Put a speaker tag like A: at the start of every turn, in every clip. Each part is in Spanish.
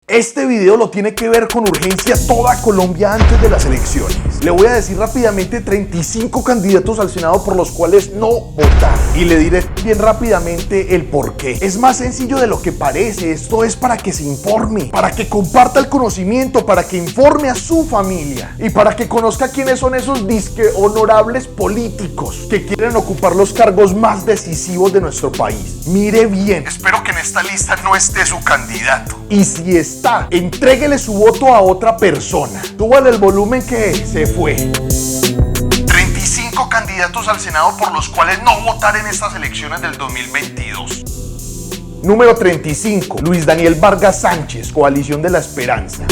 A: Este video lo tiene que ver con urgencia toda Colombia antes de las elecciones. Le voy a decir rápidamente 35 candidatos al Senado por los cuales no votar. Y le diré bien rápidamente el por qué. Es más sencillo de lo que parece. Esto es para que se informe, para que comparta el conocimiento, para que informe a su familia y para que conozca quiénes son esos disque honorables políticos que quieren ocupar los cargos más decisivos de nuestro país. Mire bien, espero que en esta lista no esté su candidato. Y si está, entréguele su voto a otra persona. Súbale el volumen que se fue. 35 candidatos al Senado por los cuales no votar en estas elecciones del 2022. Número 35, Luis Daniel Vargas Sánchez, Coalición de la Esperanza.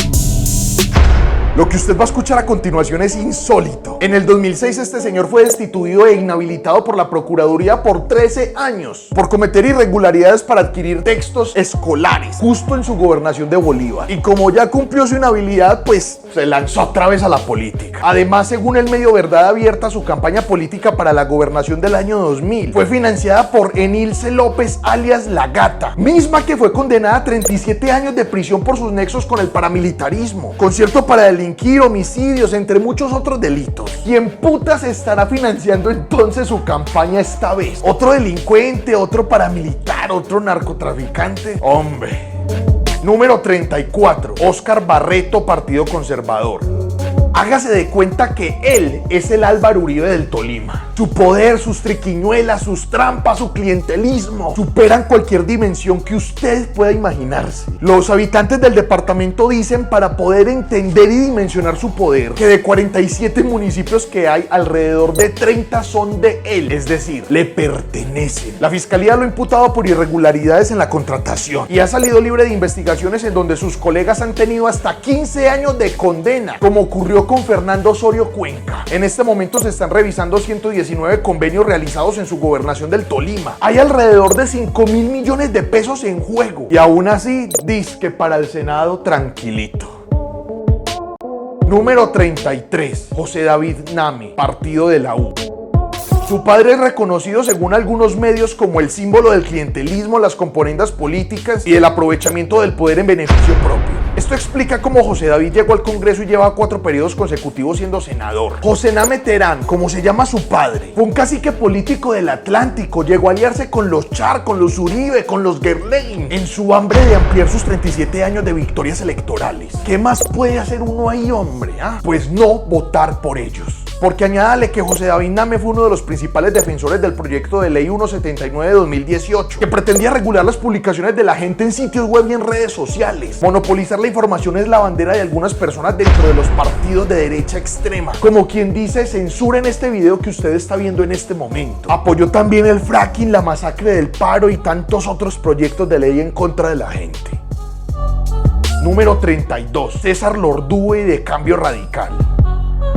A: Lo que usted va a escuchar a continuación es insólito. En el 2006 este señor fue destituido e inhabilitado por la Procuraduría por 13 años por cometer irregularidades para adquirir textos escolares justo en su gobernación de Bolívar. Y como ya cumplió su inhabilidad, pues se lanzó otra vez a la política. Además, según el medio Verdad Abierta, su campaña política para la gobernación del año 2000 fue financiada por Enilce López alias La Gata, misma que fue condenada a 37 años de prisión por sus nexos con el paramilitarismo, concierto para delinquir, homicidios, entre muchos otros delitos. ¿Quién putas estará financiando entonces su campaña esta vez? ¿Otro delincuente, otro paramilitar, otro narcotraficante? Hombre. Número 34, Óscar Barreto, Partido Conservador. Hágase de cuenta que él es el Álvaro Uribe del Tolima. Su poder, sus triquiñuelas, sus trampas, su clientelismo superan cualquier dimensión que usted pueda imaginarse. Los habitantes del departamento dicen, para poder entender y dimensionar su poder, que de 47 municipios que hay, alrededor de 30 son de él, es decir, le pertenecen. La fiscalía lo ha imputado por irregularidades en la contratación y ha salido libre de investigaciones en donde sus colegas han tenido hasta 15 años de condena, como ocurrió con Fernando Osorio Cuenca. En este momento se están revisando 119 convenios realizados en su gobernación del Tolima. Hay alrededor de 5.000 millones de pesos en juego y aún así dizque para el Senado tranquilito. Número 33, José David Name, Partido de la U. Su padre es reconocido según algunos medios como el símbolo del clientelismo, las componendas políticas y el aprovechamiento del poder en beneficio propio. Esto explica cómo José David llegó al Congreso y lleva 4 periodos consecutivos siendo senador. José Name Terán, como se llama su padre, fue un cacique político del Atlántico, llegó a aliarse con los Char, con los Uribe, con los Gerlain, en su hambre de ampliar sus 37 años de victorias electorales. ¿Qué más puede hacer uno ahí, hombre? Pues no votar por ellos. Porque añádale que José David Name fue uno de los principales defensores del proyecto de ley 179 de 2018, que pretendía regular las publicaciones de la gente en sitios web y en redes sociales. Monopolizar la información es la bandera de algunas personas dentro de los partidos de derecha extrema. Como quien dice, censuren este video que usted está viendo en este momento. Apoyó también el fracking, la masacre del paro y tantos otros proyectos de ley en contra de la gente. Número 32, César Lordúe de Cambio Radical.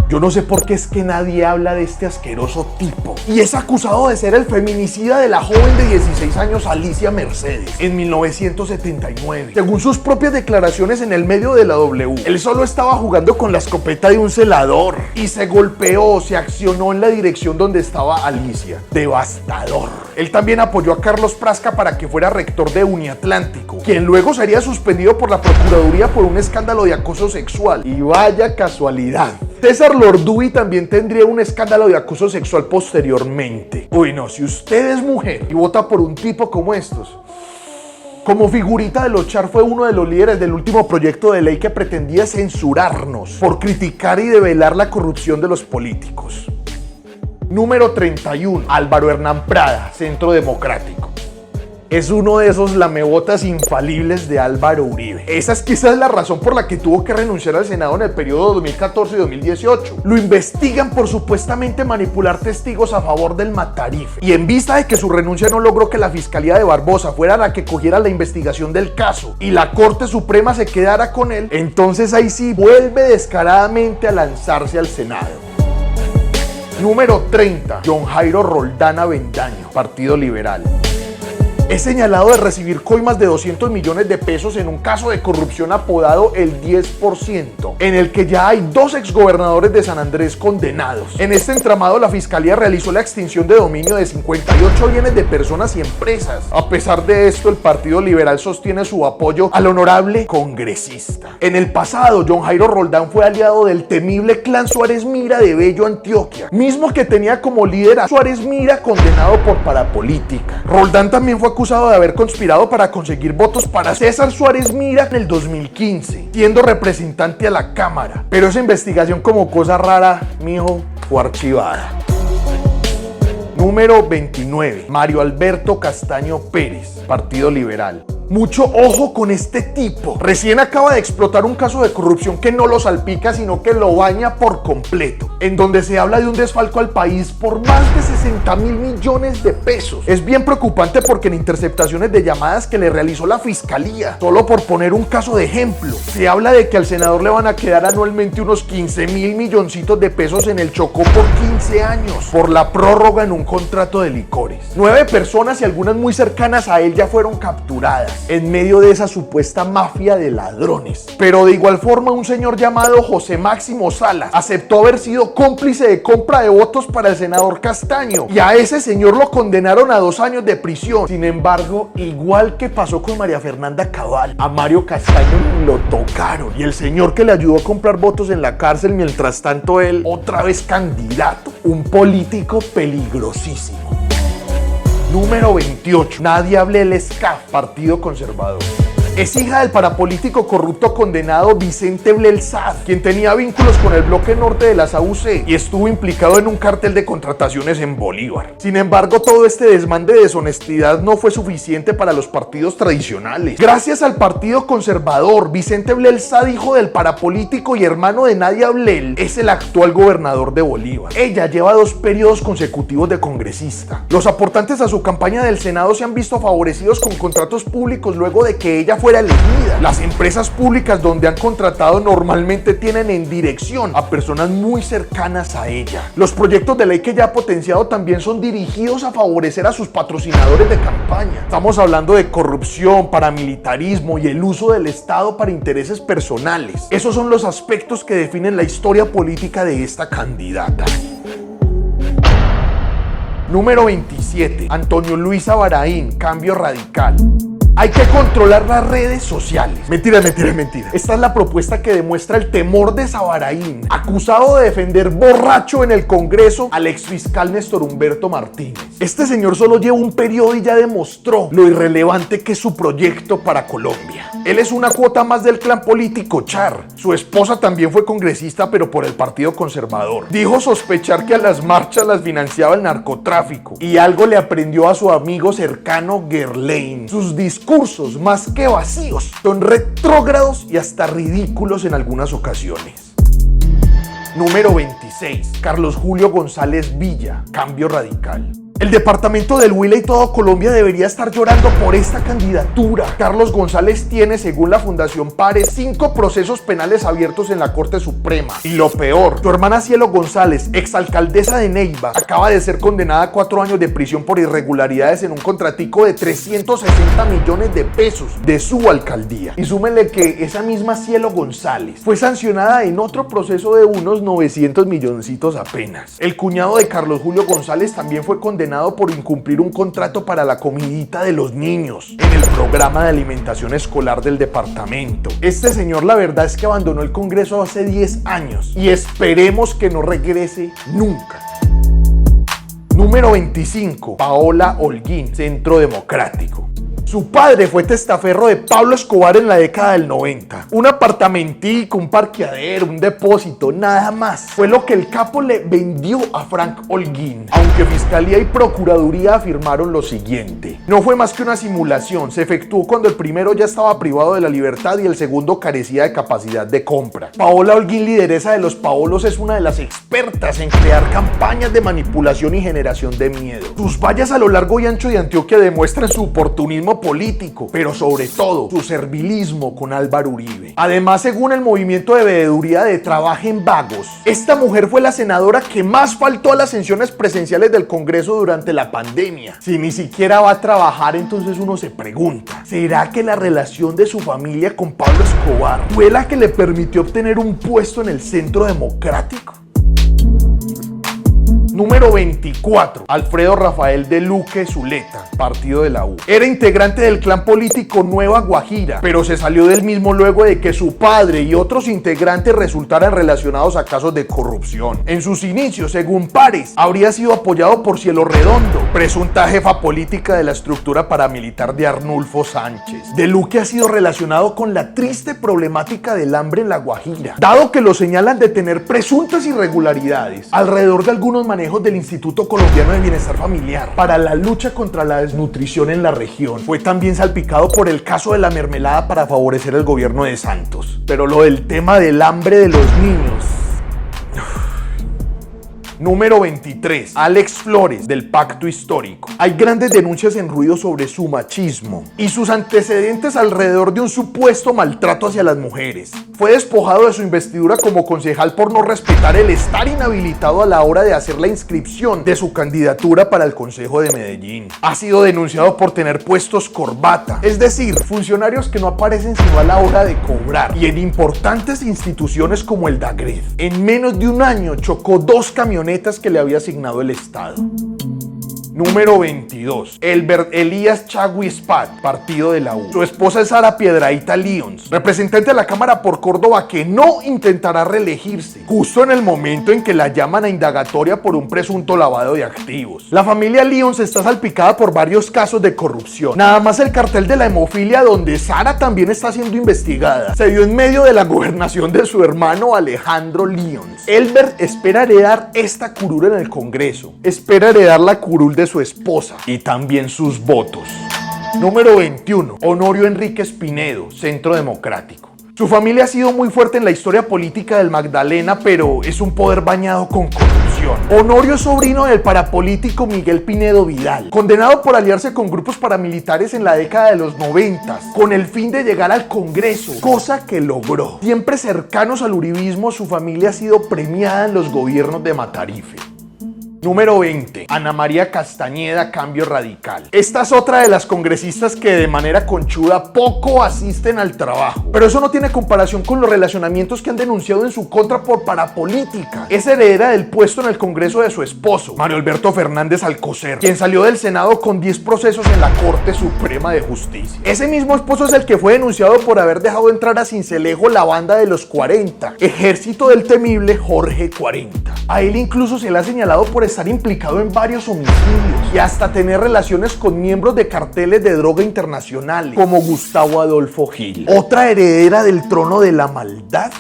A: Yo no sé por qué es que nadie habla de este asqueroso tipo. Y es acusado de ser el feminicida de la joven de 16 años Alicia Mercedes en 1979. Según sus propias declaraciones en el medio de la W, él solo estaba jugando con la escopeta de un celador y se golpeó, se accionó en la dirección donde estaba Alicia. Devastador. Él también apoyó a Carlos Prasca para que fuera rector de Uniatlántico, quien luego sería suspendido por la Procuraduría por un escándalo de acoso sexual. Y vaya casualidad. César Lordúe también tendría un escándalo de acoso sexual posteriormente. Uy, no, si usted es mujer y vota por un tipo como estos. Como figurita de los Char fue uno de los líderes del último proyecto de ley que pretendía censurarnos por criticar y develar la corrupción de los políticos. Número 31, Álvaro Hernán Prada, Centro Democrático. Es uno de esos lamebotas infalibles de Álvaro Uribe. Esa es quizás la razón por la que tuvo que renunciar al Senado en el periodo 2014 y 2018. Lo investigan por supuestamente manipular testigos a favor del Matarife. Y en vista de que su renuncia no logró que la Fiscalía de Barbosa fuera la que cogiera la investigación del caso y la Corte Suprema se quedara con él, entonces ahí sí vuelve descaradamente a lanzarse al Senado. Número 30, John Jairo Roldán Avendaño, Partido Liberal. Es señalado de recibir coimas de 200 millones de pesos en un caso de corrupción apodado el 10%, en el que ya hay 2 exgobernadores de San Andrés condenados. En este entramado, la Fiscalía realizó la extinción de dominio de 58 bienes de personas y empresas. A pesar de esto, el Partido Liberal sostiene su apoyo al honorable congresista. En el pasado, John Jairo Roldán fue aliado del temible clan Suárez Mira de Bello, Antioquia, mismo que tenía como líder a Suárez Mira, condenado por parapolítica. Roldán también fue acusado de haber conspirado para conseguir votos para César Suárez Mira en el 2015, siendo representante a la Cámara. Pero esa investigación, como cosa rara, mijo, fue archivada. Número 29. Mario Alberto Castaño Pérez, Partido Liberal. Mucho ojo con este tipo. Recién acaba de explotar un caso de corrupción que no lo salpica, sino que lo baña por completo, en donde se habla de un desfalco al país por más de 60.000 millones de pesos. Es bien preocupante porque en interceptaciones de llamadas que le realizó la Fiscalía, solo por poner un caso de ejemplo, se habla de que al senador le van a quedar anualmente unos 15.000 milloncitos de pesos en el Chocó por 15 años, por la prórroga en un contrato de licores. 9 personas y algunas muy cercanas a él ya fueron capturadas en medio de esa supuesta mafia de ladrones. Pero de igual forma, un señor llamado José Máximo Salas aceptó haber sido cómplice de compra de votos para el senador Castaño, y a ese señor lo condenaron a 2 años de prisión. Sin embargo, igual que pasó con María Fernanda Cabal, a Mario Castaño lo tocaron, y el señor que le ayudó a comprar votos en la cárcel, mientras tanto él otra vez candidato. Un político peligrosísimo. Número 28. Nadia Blel-Escaf, Partido Conservador. Es hija del parapolítico corrupto condenado Vicente Blel-Sad, quien tenía vínculos con el bloque norte de las AUC y estuvo implicado en un cartel de contrataciones en Bolívar. Sin embargo, todo este desmán de deshonestidad no fue suficiente para los partidos tradicionales. Gracias al Partido Conservador, Vicente Blel-Sad, hijo del parapolítico y hermano de Nadia Blel, es el actual gobernador de Bolívar. Ella lleva 2 periodos consecutivos de congresista. Los aportantes a su campaña del Senado se han visto favorecidos con contratos públicos luego de que ella fuera elegida. Las empresas públicas donde han contratado normalmente tienen en dirección a personas muy cercanas a ella. Los proyectos de ley que ya ha potenciado también son dirigidos a favorecer a sus patrocinadores de campaña. Estamos hablando de corrupción, paramilitarismo y el uso del Estado para intereses personales. Esos son los aspectos que definen la historia política de esta candidata. Número 27. Antonio Luis Abaraín, Cambio Radical. Hay que controlar las redes sociales. Mentira. Esta es la propuesta que demuestra el temor de Sabaraín, acusado de defender borracho en el Congreso al exfiscal Néstor Humberto Martínez. Este señor solo lleva un periodo y ya demostró lo irrelevante que es su proyecto para Colombia. Él es una cuota más del clan político Char. Su esposa también fue congresista, pero por el Partido Conservador. Dijo sospechar que a las marchas las financiaba el narcotráfico y algo le aprendió a su amigo cercano Gerlain. Sus discursos, más que vacíos, son retrógrados y hasta ridículos en algunas ocasiones. Número 26. Carlos Julio González Villa, Cambio Radical. El departamento del Huila y todo Colombia debería estar llorando por esta candidatura. Carlos González tiene, según la Fundación Pare, 5 procesos penales abiertos en la Corte Suprema. Y lo peor, su hermana Cielo González, exalcaldesa de Neiva, acaba de ser condenada a 4 años de prisión por irregularidades en un contratico de 360 millones de pesos de su alcaldía. Y súmenle que esa misma Cielo González fue sancionada en otro proceso de unos 900 milloncitos apenas. El cuñado de Carlos Julio González también fue condenado por incumplir un contrato para la comidita de los niños en el programa de alimentación escolar del departamento. Este señor, la verdad es que abandonó el Congreso hace 10 años y esperemos que no regrese nunca. Número 25. Paola Holguín, Centro Democrático. Su padre fue testaferro de Pablo Escobar en la década del 90. Un apartamentico, un parqueadero, un depósito, nada más. Fue lo que el capo le vendió a Frank Holguín. Aunque Fiscalía y Procuraduría afirmaron lo siguiente. No fue más que una simulación. Se efectuó cuando el primero ya estaba privado de la libertad y el segundo carecía de capacidad de compra. Paola Holguín, lideresa de los Paolos, es una de las expertas en crear campañas de manipulación y generación de miedo. Sus vallas a lo largo y ancho de Antioquia demuestran su oportunismo activismo político, pero sobre todo su servilismo con Álvaro Uribe. Además, según el movimiento de veeduría de Trabajen Vagos, esta mujer fue la senadora que más faltó a las sesiones presenciales del Congreso durante la pandemia. Si ni siquiera va a trabajar, entonces uno se pregunta, ¿será que la relación de su familia con Pablo Escobar fue la que le permitió obtener un puesto en el Centro Democrático? Número 24. Alfredo Rafael de Luque Zuleta, partido de la U. Era integrante del clan político Nueva Guajira, pero se salió del mismo luego de que su padre y otros integrantes resultaran relacionados a casos de corrupción. En sus inicios, según Pares, habría sido apoyado por Cielo Redondo, presunta jefa política de la estructura paramilitar de Arnulfo Sánchez. De Luque ha sido relacionado con la triste problemática del hambre en la Guajira, dado que lo señalan de tener presuntas irregularidades alrededor de algunos manejos del Instituto Colombiano de Bienestar Familiar para la lucha contra la desnutrición en la región. Fue también salpicado por el caso de la mermelada para favorecer el gobierno de Santos. Pero lo del tema del hambre de los niños... Número 23. Alex Flores, del Pacto Histórico. Hay grandes denuncias en ruido sobre su machismo y sus antecedentes alrededor de un supuesto maltrato hacia las mujeres. Fue despojado de su investidura como concejal por no respetar el estar inhabilitado a la hora de hacer la inscripción de su candidatura para el Consejo de Medellín. Ha sido denunciado por tener puestos corbata, es decir, funcionarios que no aparecen sino a la hora de cobrar, y en importantes instituciones como el DAGRED. En menos de un año chocó 2 camionetas que le había asignado el Estado. Número 22. Elbert Elías Chaguispat, partido de la U. Su esposa es Sara Piedrahita Lyons, representante de la Cámara por Córdoba, que no intentará reelegirse, justo en el momento en que la llaman a indagatoria por un presunto lavado de activos. La familia Lyons está salpicada por varios casos de corrupción. Nada más el cartel de la hemofilia, donde Sara también está siendo investigada, se dio en medio de la gobernación de su hermano Alejandro Lyons. Elbert espera heredar esta curul en el Congreso. Espera heredar la curul de su esposa y también sus votos. Número 21. Honorio Enríquez Pinedo, Centro Democrático. Su familia ha sido muy fuerte en la historia política del Magdalena, pero es un poder bañado con corrupción. Honorio es sobrino del parapolítico Miguel Pinedo Vidal, condenado por aliarse con grupos paramilitares en la década de los 90 con el fin de llegar al Congreso, cosa que logró. Siempre cercanos al uribismo, su familia ha sido premiada en los gobiernos de Matarife. Número 20. Ana María Castañeda, Cambio Radical. Esta es otra de las congresistas que de manera conchuda poco asisten al trabajo. Pero eso no tiene comparación con los relacionamientos que han denunciado en su contra por parapolítica. Es heredera del puesto en el Congreso de su esposo, Mario Alberto Fernández Alcocer, quien salió del Senado con 10 procesos en la Corte Suprema de Justicia. Ese mismo esposo es el que fue denunciado por haber dejado entrar a Sincelejo la banda de los 40, ejército del temible Jorge 40. A él incluso se le ha señalado por estar implicado en varios homicidios y hasta tener relaciones con miembros de carteles de droga internacionales como Gustavo Adolfo Gil. Otra heredera del trono de la maldad.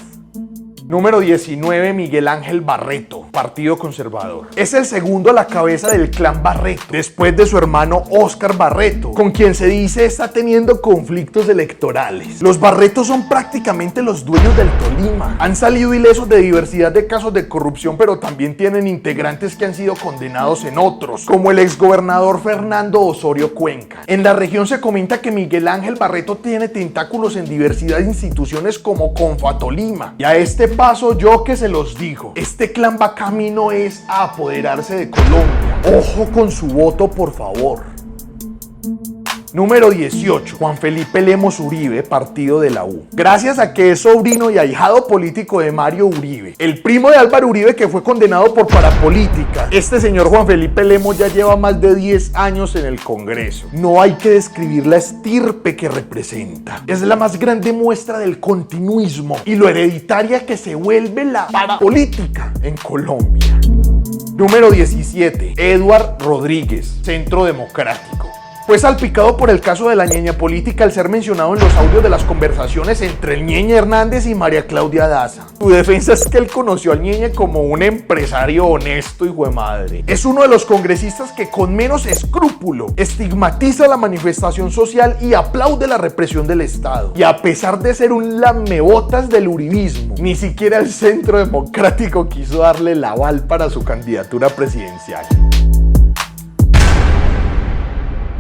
A: Número 19. Miguel Ángel Barreto, Partido Conservador. Es el segundo a la cabeza del clan Barreto, después de su hermano Óscar Barreto, con quien se dice está teniendo conflictos electorales. Los Barretos son prácticamente los dueños del Tolima. Han salido ilesos de diversidad de casos de corrupción, pero también tienen integrantes que han sido condenados en otros, como el exgobernador Fernando Osorio Cuenca. En la región se comenta que Miguel Ángel Barreto tiene tentáculos en diversidad de instituciones como Confatolima. Y a este paso, yo que se los digo, este clan va camino es a apoderarse de Colombia. Ojo con su voto, por favor. Número 18. Juan Felipe Lemos Uribe, Partido de la U. Gracias a que es sobrino y ahijado político de Mario Uribe, el primo de Álvaro Uribe, que fue condenado por parapolítica, este señor Juan Felipe Lemos ya lleva más de 10 años en el Congreso. No hay que describir la estirpe que representa. Es la más grande muestra del continuismo y lo hereditaria que se vuelve la parapolítica en Colombia. Número 17. Eduard Rodríguez, Centro Democrático. Fue salpicado por el caso de la ñeña política al ser mencionado en los audios de las conversaciones entre el Ñeñe Hernández y María Claudia Daza. Su defensa es que él conoció al Ñeñe como un empresario honesto, hijo de madre. Es uno de los congresistas que con menos escrúpulo estigmatiza la manifestación social y aplaude la represión del Estado. Y a pesar de ser un lamebotas del uribismo, ni siquiera el Centro Democrático quiso darle el aval para su candidatura presidencial.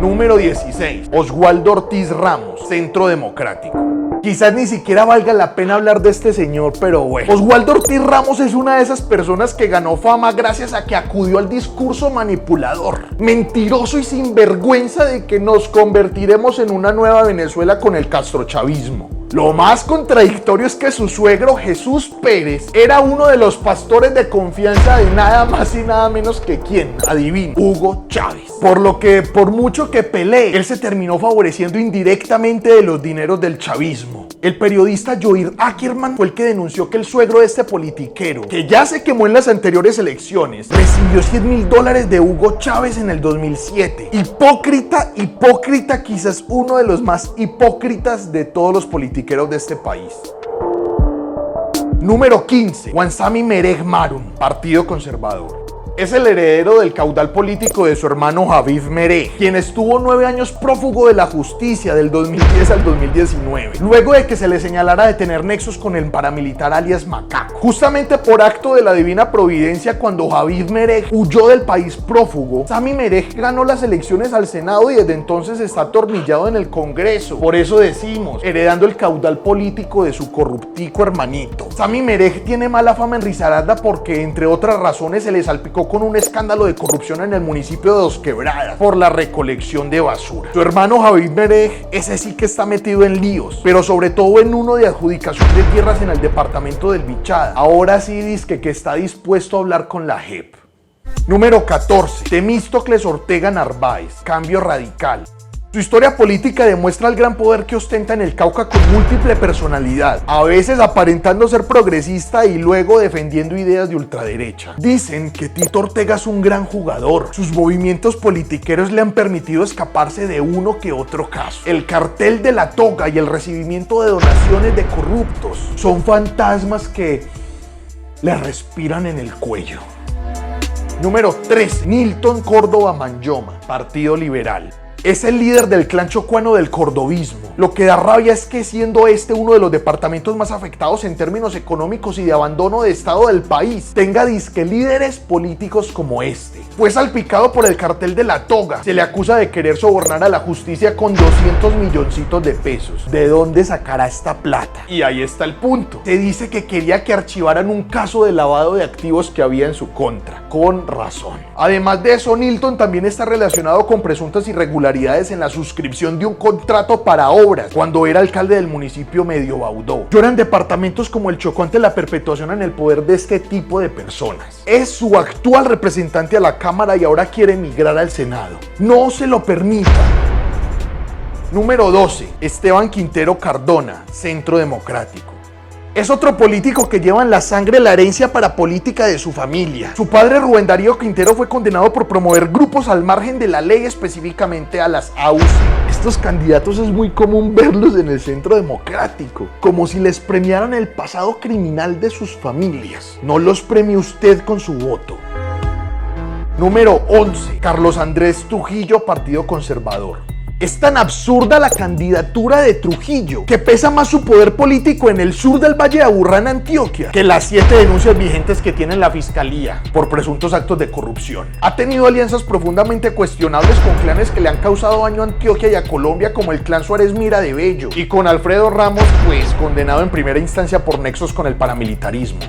A: Número 16. Oswaldo Ortiz Ramos, Centro Democrático. Quizás ni siquiera valga la pena hablar de este señor, pero bueno. Oswaldo Ortiz Ramos es una de esas personas que ganó fama gracias a que acudió al discurso manipulador, mentiroso y sinvergüenza de que nos convertiremos en una nueva Venezuela con el castrochavismo. Lo más contradictorio es que su suegro Jesús Pérez era uno de los pastores de confianza de nada más y nada menos que ¿quién? Adivina, Hugo Chávez. Por lo que, por mucho que pelee, él se terminó favoreciendo indirectamente de los dineros del chavismo. El periodista Joir Ackerman fue el que denunció que el suegro de este politiquero, que ya se quemó en las anteriores elecciones, recibió $100,000 de Hugo Chávez en el 2007. Hipócrita, quizás uno de los más hipócritas de todos los politiqueros de este país. Número 15. Juan Sami Merech Marun, Partido Conservador. Es el heredero del caudal político de su hermano Javid Merech, quien estuvo 9 años prófugo de la justicia del 2010 al 2019, luego de que se le señalara de tener nexos con el paramilitar alias Macaco. Justamente por acto de la divina providencia, cuando Javid Merech huyó del país prófugo, Sami Merech ganó las elecciones al Senado y desde entonces está atornillado en el Congreso. Por eso decimos, heredando el caudal político de su corruptico hermanito. Sami Merech tiene mala fama en Risaralda porque, entre otras razones, se le salpicó con un escándalo de corrupción en el municipio de Dos Quebradas por la recolección de basura. Su hermano Javid Merech, ese sí que está metido en líos, pero sobre todo en uno de adjudicación de tierras en el departamento del Bichada. Ahora sí dice que está dispuesto a hablar con la JEP. Número 14. Temístocles Ortega Narváez, Cambio Radical. Su historia política demuestra el gran poder que ostenta en el Cauca con múltiple personalidad, a veces aparentando ser progresista y luego defendiendo ideas de ultraderecha. Dicen que Tito Ortega es un gran jugador. Sus movimientos politiqueros le han permitido escaparse de uno que otro caso. El cartel de la toga y el recibimiento de donaciones de corruptos son fantasmas que le respiran en el cuello. Número 3. Nilton Córdoba Manyoma, Partido Liberal. Es el líder del clan chocuano del cordobismo. Lo que da rabia es que, siendo este uno de los departamentos más afectados en términos económicos y de abandono de estado del país, tenga disque líderes políticos como este. Fue salpicado por el cartel de la toga. Se le acusa de querer sobornar a la justicia con 200 milloncitos de pesos. ¿De dónde sacará esta plata? Y ahí está el punto. Se dice que quería que archivaran un caso de lavado de activos que había en su contra. Con razón. Además de eso, Nilton también está relacionado con presuntas irregularidades en la suscripción de un contrato para obras cuando era alcalde del municipio Medio Baudó. Lloran departamentos como el Chocó ante la perpetuación en el poder de este tipo de personas. Es su actual representante a la Cámara y ahora quiere migrar al Senado. No se lo permita. Número 12. Esteban Quintero Cardona, Centro Democrático. Es otro político que lleva en la sangre la herencia parapolítica de su familia. Su padre, Rubén Darío Quintero, fue condenado por promover grupos al margen de la ley, específicamente a las AUC. Estos candidatos es muy común verlos en el Centro Democrático, como si les premiaran el pasado criminal de sus familias. No los premie usted con su voto. Número 11. Carlos Andrés Trujillo, Partido Conservador. Es tan absurda la candidatura de Trujillo que pesa más su poder político en el sur del Valle de Aburrá, en Antioquia, que las 7 denuncias vigentes que tiene la fiscalía por presuntos actos de corrupción. Ha tenido alianzas profundamente cuestionables con clanes que le han causado daño a Antioquia y a Colombia, como el clan Suárez Mira de Bello, y con Alfredo Ramos, pues condenado en primera instancia por nexos con el paramilitarismo.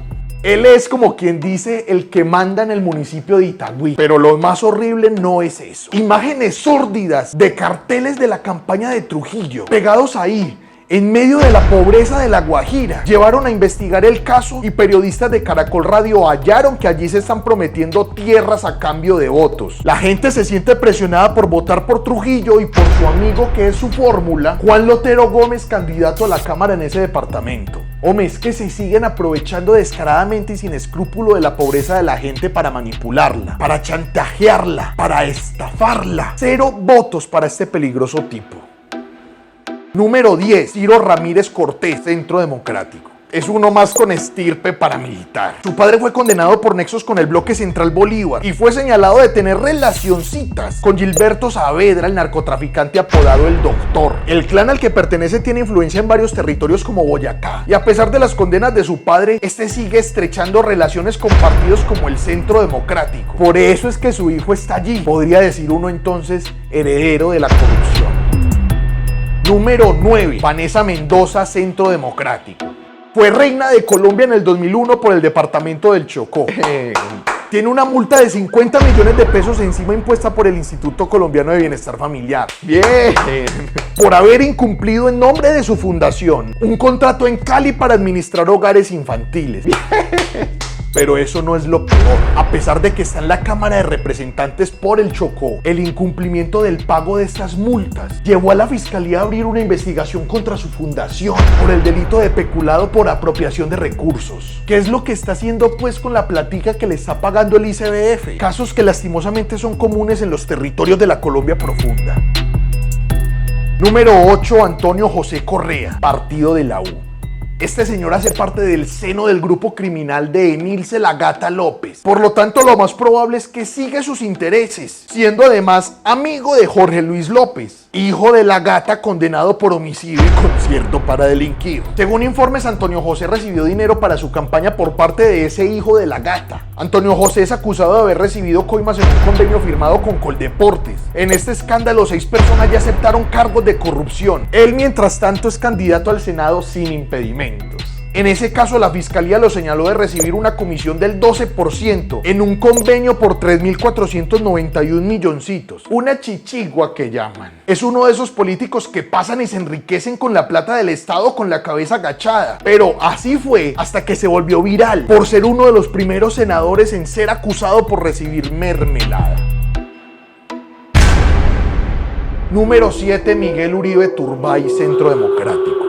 A: Él es, como quien dice, el que manda en el municipio de Itagüí. Pero lo más horrible no es eso. Imágenes sórdidas de carteles de la campaña de Trujillo pegados ahí, en medio de la pobreza de La Guajira, llevaron a investigar el caso y periodistas de Caracol Radio hallaron que allí se están prometiendo tierras a cambio de votos. La gente se siente presionada por votar por Trujillo y por su amigo, que es su fórmula, Juan Lotero Gómez, candidato a la Cámara en ese departamento. Hombre, es que se siguen aprovechando descaradamente y sin escrúpulo de la pobreza de la gente para manipularla, para chantajearla, para estafarla. 0 votos para este peligroso tipo. Número 10. Ciro Ramírez Cortés, Centro Democrático. es uno más con estirpe paramilitar. Su padre fue condenado por nexos con el bloque Central Bolívar y fue señalado de tener relacioncitas con Gilberto Saavedra, el narcotraficante apodado El Doctor. El clan al que pertenece tiene influencia en varios territorios como Boyacá, y a pesar de las condenas de su padre, este sigue estrechando relaciones con partidos como el Centro Democrático. Por eso es que su hijo está allí. Podría decir uno entonces heredero de la corrupción. Número 9. Vanessa Mendoza, Centro Democrático. Fue reina de Colombia en el 2001 por el departamento del Chocó. Tiene una multa de 50 millones de pesos encima impuesta por el Instituto Colombiano de Bienestar Familiar. Bien. Por haber incumplido en nombre de su fundación un contrato en Cali para administrar hogares infantiles. Bien. Pero eso no es lo peor. A pesar de que está en la Cámara de Representantes por el Chocó, el incumplimiento del pago de estas multas llevó a la Fiscalía a abrir una investigación contra su fundación por el delito de peculado por apropiación de recursos. ¿Qué es lo que está haciendo pues con la platica que le está pagando el ICBF? Casos que lastimosamente son comunes en los territorios de la Colombia profunda. Número 8. Antonio José Correa, Partido de la U. Este señor hace parte del seno del grupo criminal de Emilce La Gata López. Por lo tanto, lo más probable es que siga sus intereses, siendo además amigo de Jorge Luis López, hijo de La Gata condenado por homicidio y concierto para delinquir. Según informes, Antonio José recibió dinero para su campaña por parte de ese hijo de La Gata. Antonio José es acusado de haber recibido coimas en un convenio firmado con Coldeportes. En este escándalo, 6 personas ya aceptaron cargos de corrupción. Él, mientras tanto, es candidato al Senado sin impedimento. En ese caso, la Fiscalía lo señaló de recibir una comisión del 12% en un convenio por 3.491 milloncitos. Una chichigua que llaman. Es uno de esos políticos que pasan y se enriquecen con la plata del Estado con la cabeza agachada. Pero así fue hasta que se volvió viral por ser uno de los primeros senadores en ser acusado por recibir mermelada. Número 7. Miguel Uribe Turbay, Centro Democrático.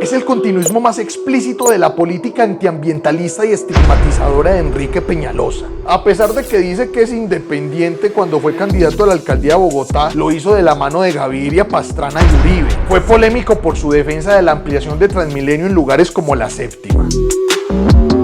A: Es el continuismo más explícito de la política antiambientalista y estigmatizadora de Enrique Peñalosa. A pesar de que dice que es independiente, cuando fue candidato a la alcaldía de Bogotá, lo hizo de la mano de Gaviria, Pastrana y Uribe. Fue polémico por su defensa de la ampliación de Transmilenio en lugares como la Séptima.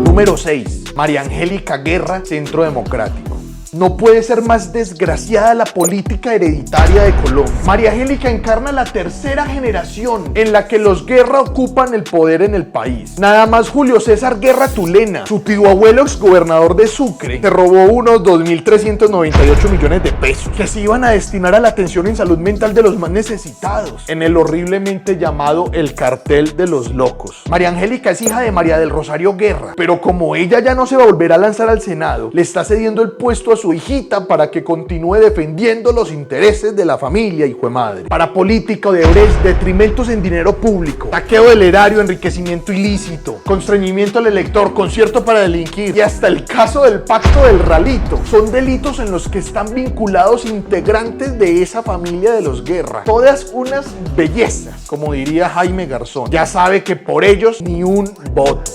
A: Número 6. María Angélica Guerra, Centro Democrático. No puede ser más desgraciada la política hereditaria de Colombia. María Angélica encarna la tercera generación en la que los Guerra ocupan el poder en el país. Nada más Julio César Guerra Tulena, su tío abuelo exgobernador de Sucre, se robó unos 2.398 millones de pesos que se iban a destinar a la atención en salud mental de los más necesitados, en el horriblemente llamado el cartel de los locos. María Angélica es hija de María del Rosario Guerra, pero como ella ya no se va a volver a lanzar al Senado, le está cediendo el puesto a su hijita para que continúe defendiendo los intereses de la familia, hijo de madre. Para política de Odebrecht, detrimentos en dinero público, saqueo del erario, enriquecimiento ilícito, constreñimiento al elector, concierto para delinquir y hasta el caso del pacto del Ralito. Son delitos en los que están vinculados integrantes de esa familia de los Guerra. Todas unas bellezas, como diría Jaime Garzón. Ya sabe que por ellos ni un voto.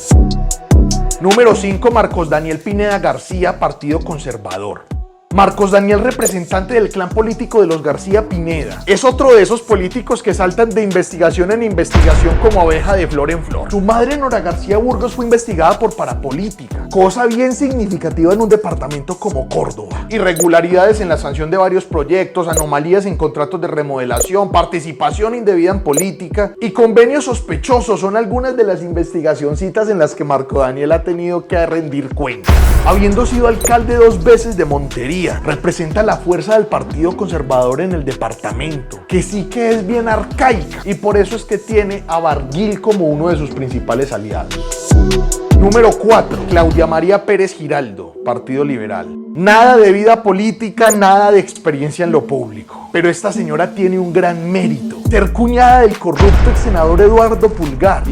A: Número 5. Marcos Daniel Pineda García, Partido Conservador. Marcos Daniel, representante del clan político de los García Pineda, es otro de esos políticos que saltan de investigación en investigación como abeja de flor en flor. Su madre, Nora García Burgos, fue investigada por parapolítica, cosa bien significativa en un departamento como Córdoba. Irregularidades en la sanción de varios proyectos, anomalías en contratos de remodelación, participación indebida en política y convenios sospechosos son algunas de las investigacioncitas en las que Marco Daniel ha tenido que rendir cuentas. Habiendo sido alcalde 2 veces de Montería, representa la fuerza del Partido Conservador en el departamento, que sí que es bien arcaica, y por eso es que tiene a Barguil como uno de sus principales aliados. Número 4. Claudia María Pérez Giraldo, Partido Liberal. Nada de vida política, nada de experiencia en lo público. Pero esta señora tiene un gran mérito: ser cuñada del corrupto ex senador Eduardo Pulgar.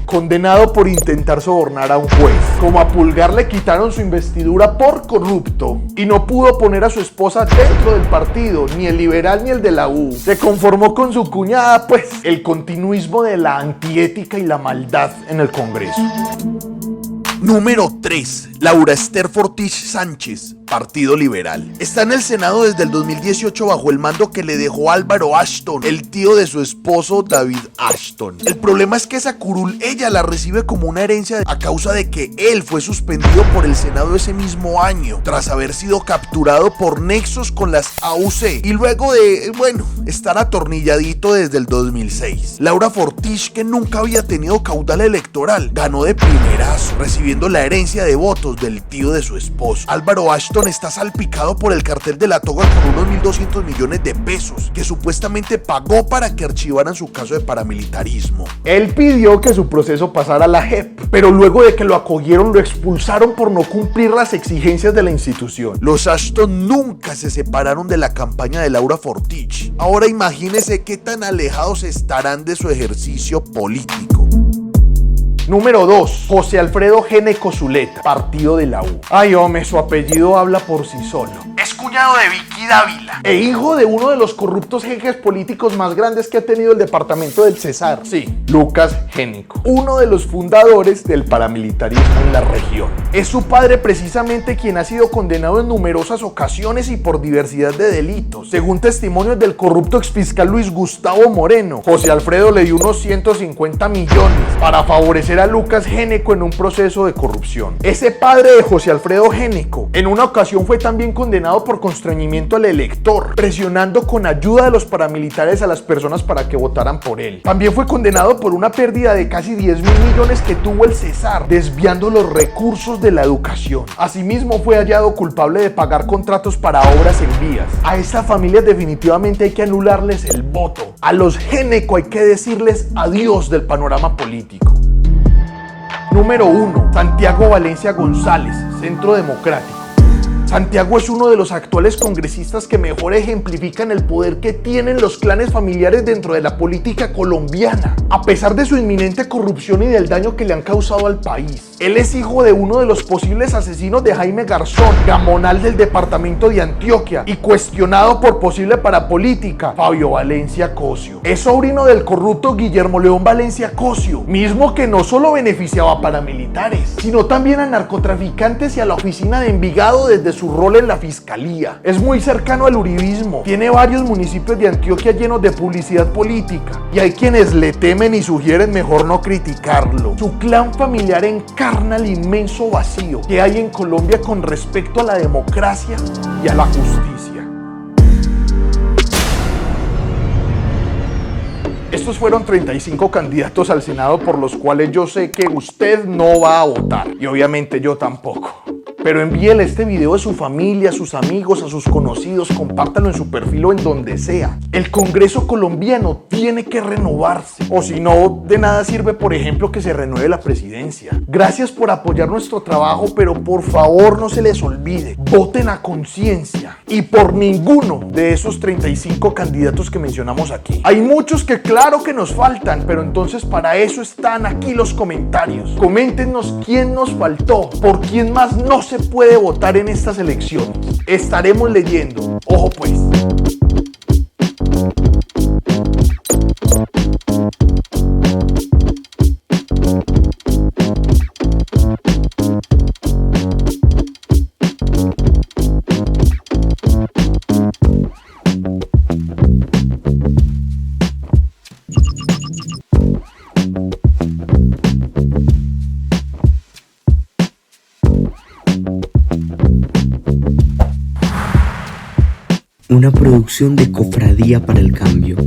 A: Condenado por intentar sobornar a un juez. Como a Pulgar le quitaron su investidura por corrupto y no pudo poner a su esposa dentro del partido, ni el liberal ni el de la U, se conformó con su cuñada, pues el continuismo de la antiética y la maldad en el Congreso. Número 3. Laura Esther Fortich Sánchez, Partido Liberal. Está en el Senado desde el 2018 bajo el mando que le dejó Álvaro Ashton, el tío de su esposo David Ashton. El problema es que esa curul ella la recibe como una herencia a causa de que él fue suspendido por el Senado ese mismo año, tras haber sido capturado por nexos con las AUC y luego de, estar atornilladito desde el 2006. Laura Fortich, que nunca había tenido caudal electoral, ganó de primerazo, recibiendo la herencia de votos del tío de su esposo. Álvaro Ashton está salpicado por el cartel de la toga con unos 1.200 millones de pesos, que supuestamente pagó para que archivaran su caso de paramilitarismo. Él pidió que su proceso pasara a la JEP, pero luego de que lo acogieron lo expulsaron por no cumplir las exigencias de la institución. Los Ashton nunca se separaron de la campaña de Laura Fortich. Ahora imagínese qué tan alejados estarán de su ejercicio político. Número 2. José Alfredo Géneco Zuleta, Partido de la U. Ay, hombre, su apellido habla por sí solo. Es cuñado de Vicky Dávila e hijo de uno de los corruptos jeques políticos más grandes que ha tenido el departamento del Cesar. Sí, Lucas Géneco, uno de los fundadores del paramilitarismo en la región. Es su padre precisamente quien ha sido condenado en numerosas ocasiones y por diversidad de delitos. Según testimonios del corrupto exfiscal Luis Gustavo Moreno, José Alfredo le dio unos 150 millones para favorecer a Lucas Géneco en un proceso de corrupción. Ese padre de José Alfredo Géneco en una ocasión fue también condenado por constreñimiento al elector, presionando con ayuda de los paramilitares a las personas para que votaran por él. También fue condenado por una pérdida de casi 10.000 millones que tuvo el Cesar, desviando los recursos de la educación. Asimismo fue hallado culpable de pagar contratos para obras en vías. A esta familia definitivamente hay que anularles el voto. A los Géneco hay que decirles adiós del panorama político. Número 1. Santiago Valencia González, Centro Democrático. Santiago es uno de los actuales congresistas que mejor ejemplifican el poder que tienen los clanes familiares dentro de la política colombiana, a pesar de su inminente corrupción y del daño que le han causado al país. Él es hijo de uno de los posibles asesinos de Jaime Garzón, gamonal del departamento de Antioquia y cuestionado por posible parapolítica, Fabio Valencia Cosio. Es sobrino del corrupto Guillermo León Valencia Cosio, mismo que no solo beneficiaba a paramilitares, sino también a narcotraficantes y a la oficina de Envigado desde su rol en la fiscalía. Es muy cercano al uribismo, tiene varios municipios de Antioquia llenos de publicidad política y hay quienes le temen y sugieren mejor no criticarlo. Su clan familiar encarna el inmenso vacío que hay en Colombia con respecto a la democracia y a la justicia. Estos fueron 35 candidatos al Senado por los cuales yo sé que usted no va a votar y obviamente yo tampoco. Pero envíele este video a su familia, a sus amigos, a sus conocidos, compártanlo en su perfil o en donde sea. El Congreso colombiano tiene que renovarse, o si no, de nada sirve, por ejemplo, que se renueve la presidencia. Gracias por apoyar nuestro trabajo, pero por favor no se les olvide, voten a conciencia y por ninguno de esos 35 candidatos que mencionamos aquí. Hay muchos que claro que nos faltan, pero entonces para eso están aquí los comentarios. Coméntenos quién nos faltó, por quién más no se puede votar en estas elecciones. Estaremos leyendo. Ojo pues.
B: Una producción de Cofradía para el Cambio.